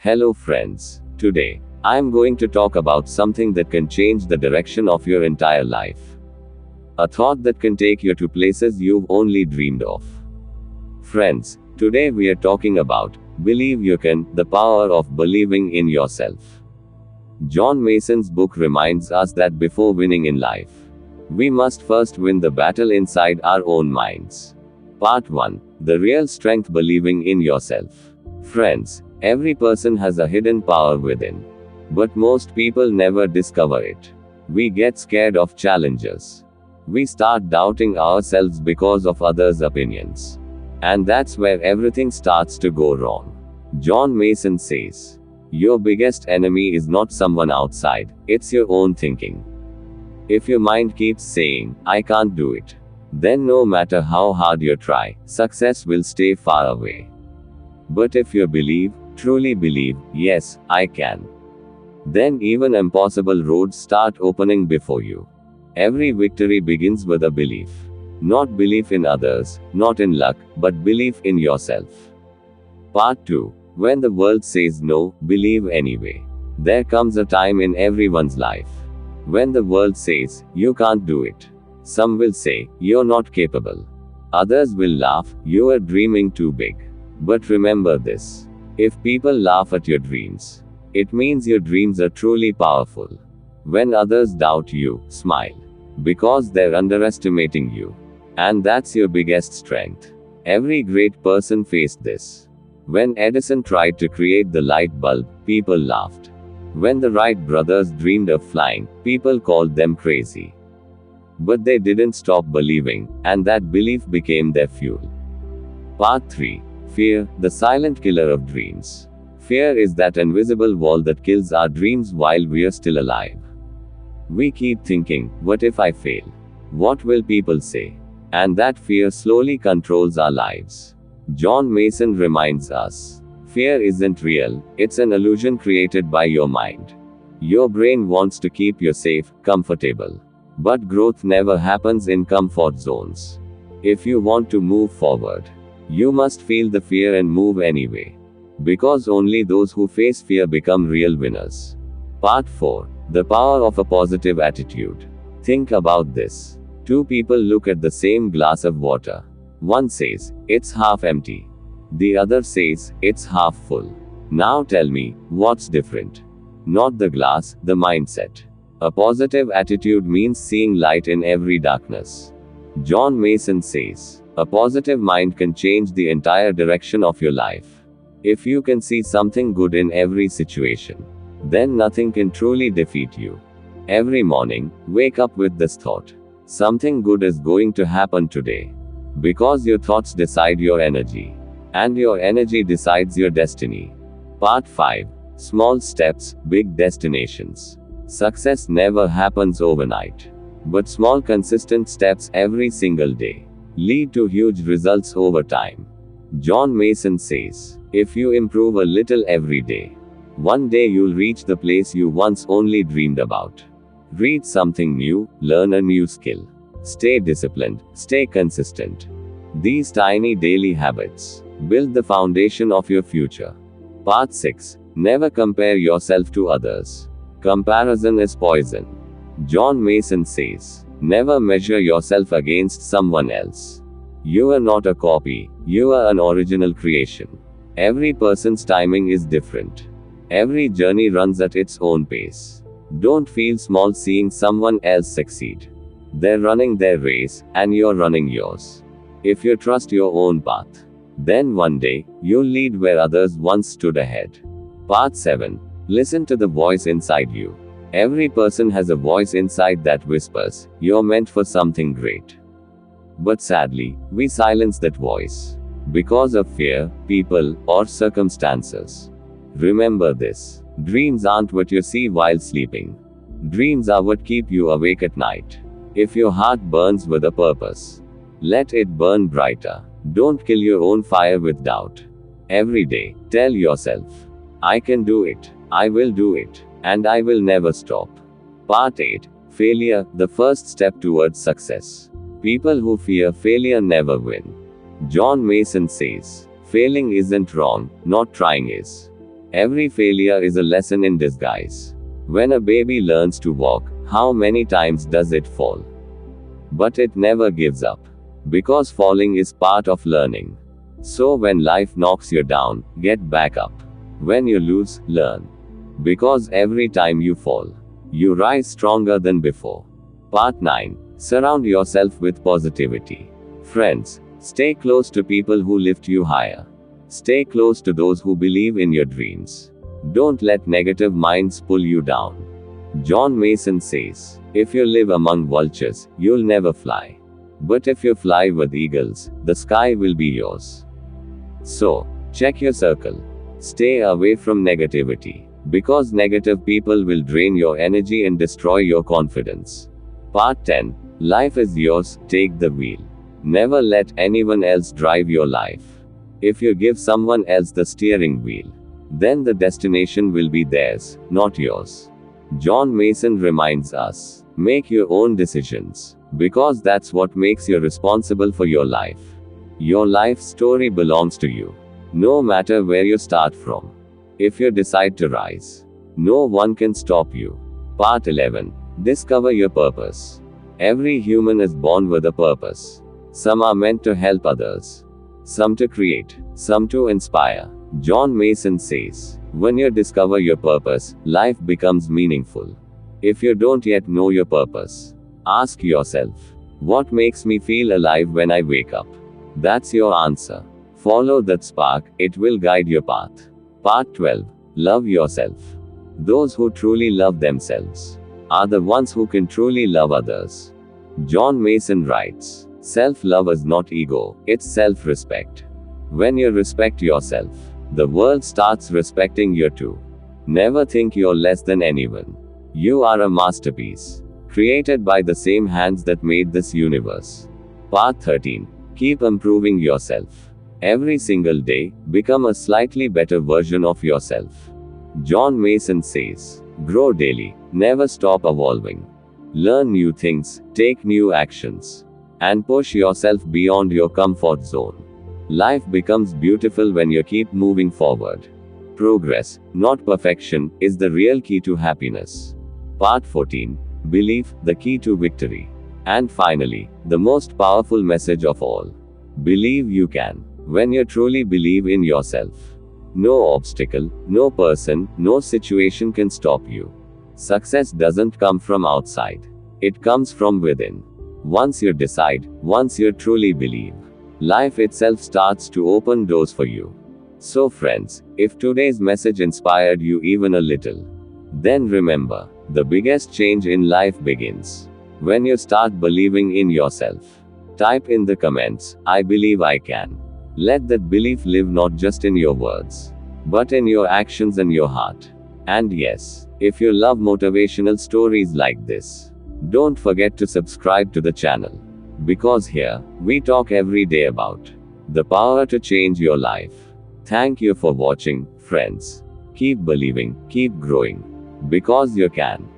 Hello friends. Today, I am going to talk about something that can change the direction of your entire life. A thought that can take you to places you've only dreamed of. Friends, today we are talking about Believe You Can, the power of believing in yourself. John Mason's book reminds us that before winning in life, we must first win the battle inside our own minds. Part 1. The real strength: believing in yourself. Friends, every person has a hidden power within. But most people never discover it. We get scared of challenges. We start doubting ourselves because of others' opinions. And that's where everything starts to go wrong. John Mason says, your biggest enemy is not someone outside, it's your own thinking. If your mind keeps saying, I can't do it, then no matter how hard you try, success will stay far away. But if you believe, truly believe, yes, I can, then even impossible roads start opening before you. Every victory begins with a belief. Not belief in others, not in luck, but belief in yourself. Part 2. When the world says no, believe anyway. There comes a time in everyone's life when the world says, you can't do it. Some will say, you're not capable. Others will laugh, you are dreaming too big. But remember this. If people laugh at your dreams, it means your dreams are truly powerful. When others doubt you, smile. Because they're underestimating you. And that's your biggest strength. Every great person faced this. When Edison tried to create the light bulb, people laughed. When the Wright brothers dreamed of flying, people called them crazy. But they didn't stop believing, and that belief became their fuel. Part 3. Fear, the silent killer of dreams. Fear is that invisible wall that kills our dreams while we're still alive. We keep thinking, what if I fail? What will people say? And that fear slowly controls our lives. John Mason reminds us, fear isn't real, it's an illusion created by your mind. Your brain wants to keep you safe, comfortable. But growth never happens in comfort zones. If you want to move forward, you must feel the fear and move anyway. Because only those who face fear become real winners. Part 4. The power of a positive attitude. Think about this. Two people look at the same glass of water. One says, it's half empty. The other says, it's half full. Now tell me, what's different? Not the glass, the mindset. A positive attitude means seeing light in every darkness. John Mason says, a positive mind can change the entire direction of your life. If you can see something good in every situation, then nothing can truly defeat you. Every morning, wake up with this thought. Something good is going to happen today. Because your thoughts decide your energy. And your energy decides your destiny. Part 5. Small steps, big destinations. Success never happens overnight. But small consistent steps every single day lead to huge results over time. John Mason says, if you improve a little every day, one day you'll reach the place you once only dreamed about. Read something new, learn a new skill. Stay disciplined, stay consistent. These tiny daily habits build the foundation of your future. Part 6. Never compare yourself to others. Comparison is poison. John Mason says, never measure yourself against someone else. You are not a copy, you are an original creation. Every person's timing is different. Every journey runs at its own pace. Don't feel small seeing someone else succeed. They're running their race, and you're running yours. If you trust your own path, then one day, you'll lead where others once stood ahead. Part 7. Listen to the voice inside you. Every person has a voice inside that whispers, you're meant for something great. But sadly, we silence that voice. Because of fear, people, or circumstances. Remember this. Dreams aren't what you see while sleeping. Dreams are what keep you awake at night. If your heart burns with a purpose, let it burn brighter. Don't kill your own fire with doubt. Every day, tell yourself, I can do it, I will do it, and I will never stop. Part 8. Failure, the first step towards success. People who fear failure never win. John Mason says, failing isn't wrong, not trying is. Every failure is a lesson in disguise. When a baby learns to walk, how many times does it fall? But it never gives up. Because falling is part of learning. So when life knocks you down, get back up. When you lose, learn. Because every time you fall, you rise stronger than before. Part 9. Surround yourself with positivity. Friends, stay close to people who lift you higher. Stay close to those who believe in your dreams. Don't let negative minds pull you down. John Mason says, if you live among vultures, you'll never fly. But if you fly with eagles, the sky will be yours. So, check your circle. Stay away from negativity. Because negative people will drain your energy and destroy your confidence. Part 10. Life is yours, take the wheel. Never let anyone else drive your life. If you give someone else the steering wheel, then the destination will be theirs, not yours. John Mason reminds us, make your own decisions. Because that's what makes you responsible for your life. Your life story belongs to you. No matter where you start from. If you decide to rise, no one can stop you. Part 11. Discover your purpose. Every human is born with a purpose. Some are meant to help others. Some to create. Some to inspire. John Mason says, when you discover your purpose, life becomes meaningful. If you don't yet know your purpose, ask yourself, what makes me feel alive when I wake up? That's your answer. Follow that spark, it will guide your path. Part 12. Love yourself. Those who truly love themselves are the ones who can truly love others. John Mason writes, self-love is not ego, it's self-respect. When you respect yourself, the world starts respecting you too. Never think you're less than anyone. You are a masterpiece, created by the same hands that made this universe. Part 13. Keep improving yourself. Every single day, become a slightly better version of yourself. John Mason says, grow daily, never stop evolving. Learn new things, take new actions, and push yourself beyond your comfort zone. Life becomes beautiful when you keep moving forward. Progress, not perfection, is the real key to happiness. Part 14. Belief, the key to victory. And finally, the most powerful message of all. Believe you can. When you truly believe in yourself, no obstacle, no person, no situation can stop you. Success doesn't come from outside. It comes from within. Once you decide, once you truly believe, life itself starts to open doors for you. So friends, if today's message inspired you even a little, then remember, the biggest change in life begins when you start believing in yourself. Type in the comments, I believe I can. Let that belief live not just in your words, but in your actions and your heart. And yes, if you love motivational stories like this, don't forget to subscribe to the channel. Because here, we talk every day about the power to change your life. Thank you for watching, friends. Keep believing, keep growing. Because you can.